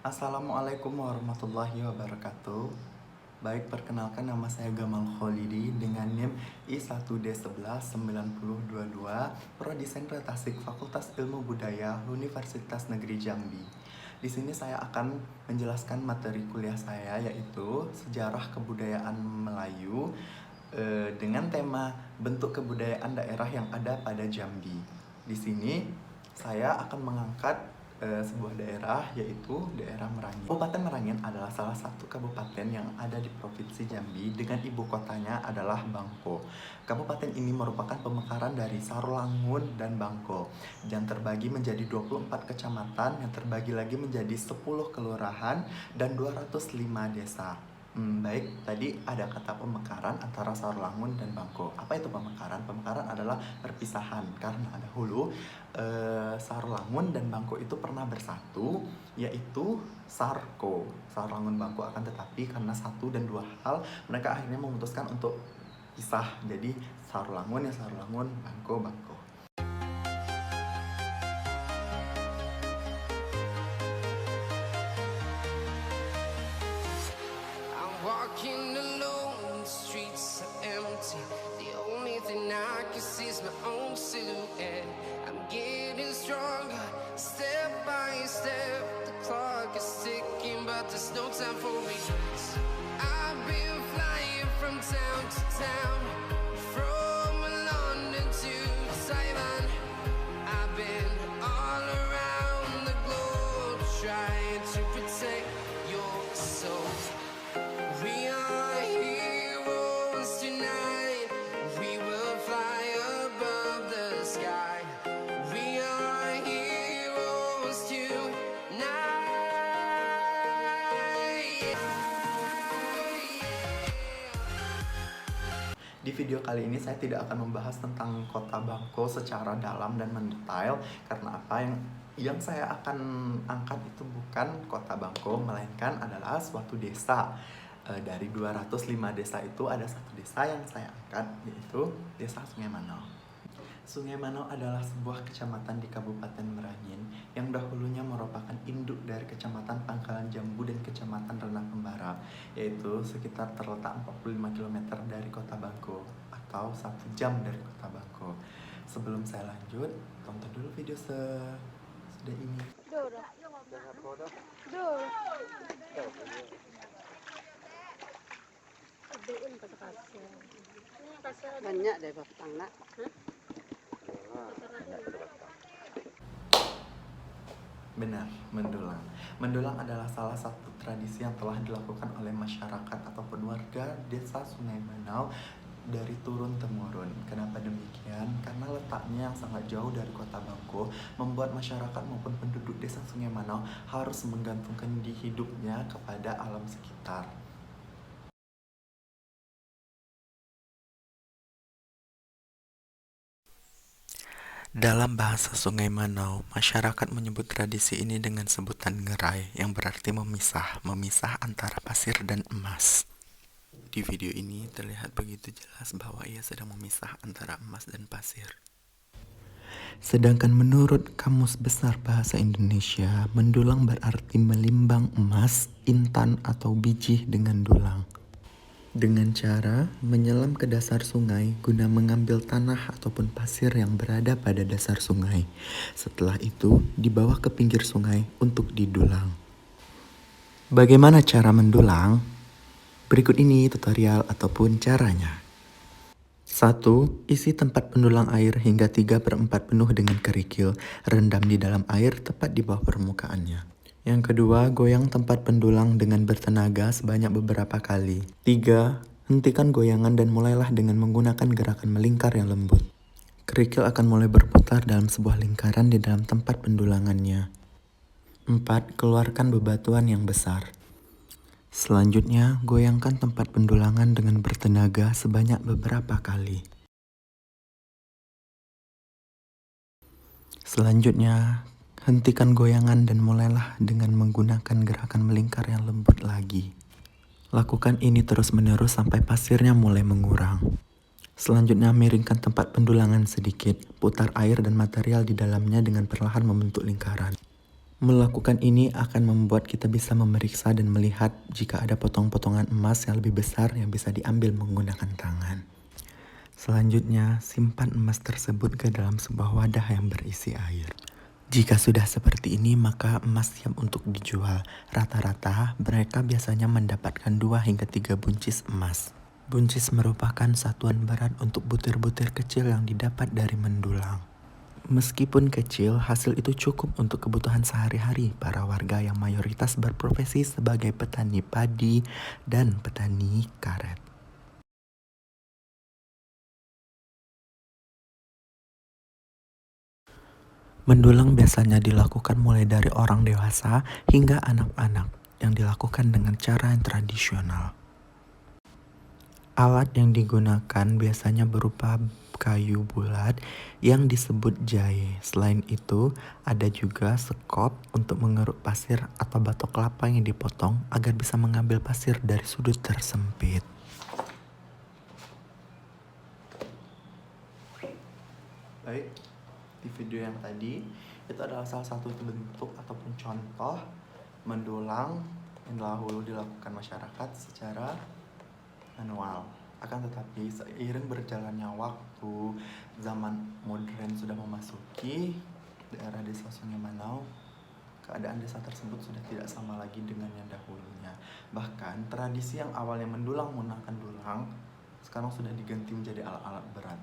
Assalamualaikum warahmatullahi wabarakatuh. Baik, perkenalkan nama saya Gamal Kholidi dengan NIM I1D119022, Prodi Sentra Tasik, Fakultas Ilmu Budaya, Universitas Negeri Jambi. Di sini saya akan menjelaskan materi kuliah saya, yaitu Sejarah Kebudayaan Melayu dengan tema bentuk kebudayaan daerah yang ada pada Jambi. Di sini saya akan mengangkat sebuah daerah, yaitu daerah Merangin. Kabupaten Merangin adalah salah satu kabupaten yang ada di Provinsi Jambi dengan ibu kotanya adalah Bangko. Kabupaten ini merupakan pemekaran dari Sarolangun dan Bangko yang terbagi menjadi 24 kecamatan yang terbagi lagi menjadi 10 kelurahan dan 205 desa. Baik, tadi ada kata pemekaran antara Sarolangun dan Bangko. Apa itu pemekaran? Pemekaran adalah perpisahan karena dahulu Sarolangun dan Bangko itu pernah bersatu, yaitu Sarko, Sarolangun Bangko, akan tetapi karena satu dan dua hal mereka akhirnya memutuskan untuk pisah. Jadi Sarolangun ya Sarolangun, Bangko Bangko. Walking alone, the streets are empty. The only thing I can see is my own silhouette. I'm getting stronger, step by step. The clock is ticking, but there's no time for regrets. I've been flying from town to town, from London to Taiwan. I've been all around the globe, trying to protect your soul. We are heroes tonight. We will fly above the sky. We are heroes tonight. Di video kali ini saya tidak akan membahas tentang kota Bangko secara dalam dan mendetail, karena apa yang saya akan angkat itu bukan kota Bangko, melainkan adalah suatu desa. Dari 205 desa itu ada satu desa yang saya angkat, yaitu Desa Sungai Manau. Sungai Manau adalah sebuah kecamatan di Kabupaten Merangin yang dahulunya merupakan induk dari Kecamatan Pangkalan Jambu dan Kecamatan Renah Pembarap, yaitu sekitar terletak 45 km dari kota Bangko atau 1 jam dari kota Bangko. Sebelum saya lanjut, tonton dulu video sudah ini. Banyak deh batang nak. Benar, mendulang. Mendulang adalah salah satu tradisi yang telah dilakukan oleh masyarakat ataupun warga desa Sungai Manau dari turun-temurun. Kenapa demikian? Karena letaknya yang sangat jauh dari kota Bangko membuat masyarakat maupun penduduk desa Sungai Manau harus menggantungkan hidupnya kepada alam sekitar. Dalam bahasa Sungai Manau, masyarakat menyebut tradisi ini dengan sebutan ngerai, yang berarti memisah antara pasir dan emas. Di video ini terlihat begitu jelas bahwa ia sedang memisah antara emas dan pasir. Sedangkan menurut Kamus Besar Bahasa Indonesia, mendulang berarti melimbang emas, intan atau biji dengan dulang. Dengan cara menyelam ke dasar sungai guna mengambil tanah ataupun pasir yang berada pada dasar sungai. Setelah itu dibawa ke pinggir sungai untuk didulang. Bagaimana cara mendulang? Berikut ini tutorial ataupun caranya. 1. Isi tempat pendulang air hingga 3/4 penuh dengan kerikil, rendam di dalam air tepat di bawah permukaannya. Yang kedua, goyang tempat pendulang dengan bertenaga sebanyak beberapa kali. 3. Hentikan goyangan dan mulailah dengan menggunakan gerakan melingkar yang lembut. Kerikil akan mulai berputar dalam sebuah lingkaran di dalam tempat pendulangannya. 4. Keluarkan bebatuan yang besar. Selanjutnya, goyangkan tempat pendulangan dengan bertenaga sebanyak beberapa kali. Selanjutnya, hentikan goyangan dan mulailah dengan menggunakan gerakan melingkar yang lembut lagi. Lakukan ini terus-menerus sampai pasirnya mulai mengurang. Selanjutnya, miringkan tempat pendulangan sedikit, putar air dan material di dalamnya dengan perlahan membentuk lingkaran. Melakukan ini akan membuat kita bisa memeriksa dan melihat jika ada potong-potongan emas yang lebih besar yang bisa diambil menggunakan tangan. Selanjutnya, simpan emas tersebut ke dalam sebuah wadah yang berisi air. Jika sudah seperti ini, maka emas siap untuk dijual. Rata-rata, mereka biasanya mendapatkan 2 hingga 3 buncis emas. Buncis merupakan satuan berat untuk butir-butir kecil yang didapat dari mendulang. Meskipun kecil, hasil itu cukup untuk kebutuhan sehari-hari para warga yang mayoritas berprofesi sebagai petani padi dan petani karet. Mendulang biasanya dilakukan mulai dari orang dewasa hingga anak-anak yang dilakukan dengan cara yang tradisional. Alat yang digunakan biasanya berupa kayu bulat yang disebut jaye. Selain itu, ada juga sekop untuk mengeruk pasir atau batok kelapa yang dipotong agar bisa mengambil pasir dari sudut tersempit. Baik, di video yang tadi itu adalah salah satu bentuk ataupun contoh mendulang yang dahulu dilakukan masyarakat secara manual. Akan tetapi seiring berjalannya waktu, zaman modern sudah memasuki daerah desa Sungai Manau, keadaan desa tersebut sudah tidak sama lagi dengan yang dahulunya. Bahkan tradisi yang awalnya mendulang menggunakan dulang sekarang sudah diganti menjadi alat-alat berat.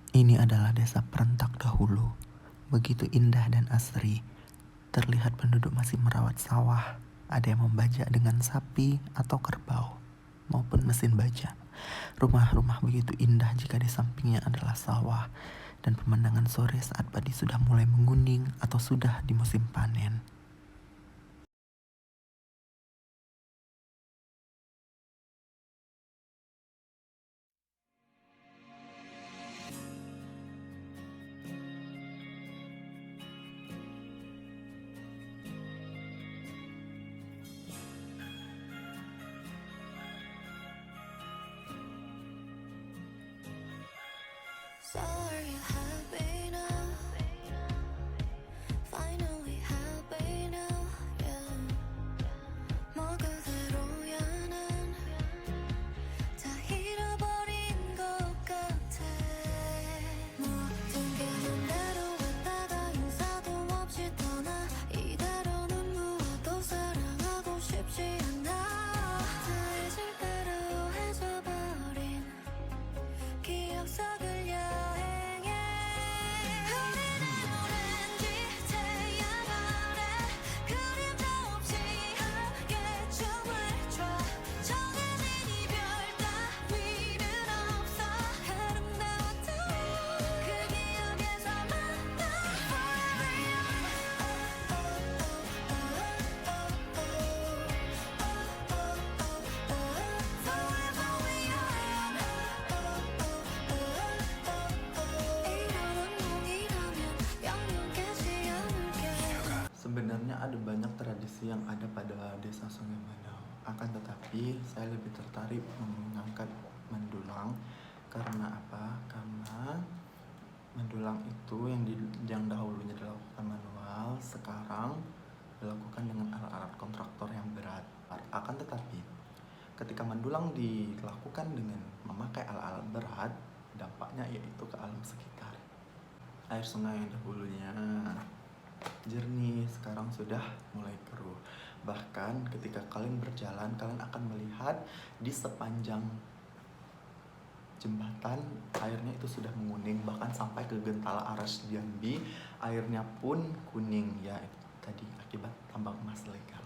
Ini adalah desa Perentak dahulu. Begitu indah dan asri. Terlihat penduduk masih merawat sawah. Ada yang membajak dengan sapi atau kerbau, maupun mesin baja. Rumah-rumah begitu indah jika di sampingnya adalah sawah. Dan pemandangan sore saat padi sudah mulai menguning atau sudah di musim panen. So are you happy now? Finally happy now, yeah. 뭐 그대로야 난 다 잃어버린 것 같아. 모든 게 맘대로 갔다가 인사도 없이 떠나. 이대로는 무엇도 사랑하고 싶지 않아. 다 잊을 대로 해져버린 기억 속을 Sebenarnya ada banyak tradisi yang ada pada desa Sungai Manau. Akan tetapi saya lebih tertarik mengangkat mendulang. Karena apa? Karena mendulang itu yang dahulunya dilakukan manual, sekarang dilakukan dengan alat-alat kontraktor yang berat. Akan tetapi ketika mendulang dilakukan dengan memakai alat-alat berat, dampaknya yaitu ke alam sekitar. Air sungai yang dahulunya jernih sekarang sudah mulai keruh. Bahkan ketika kalian berjalan, kalian akan melihat di sepanjang jembatan airnya itu sudah menguning, bahkan sampai ke Gentala Aras Jambi airnya pun kuning, ya tadi akibat tambang emas legal.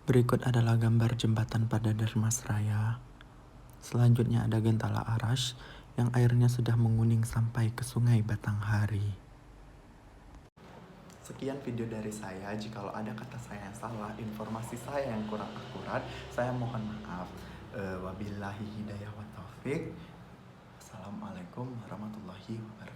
Berikut adalah gambar jembatan pada Dermasraya. Selanjutnya ada Gentala Aras yang airnya sudah menguning sampai ke Sungai Batanghari. Sekian video dari saya. Jikalau ada kata saya yang salah, informasi saya yang kurang akurat, saya mohon maaf. Wabillahi hidayah wa taufik. Assalamualaikum. Wassalamualaikum warahmatullahi wabarakatuh.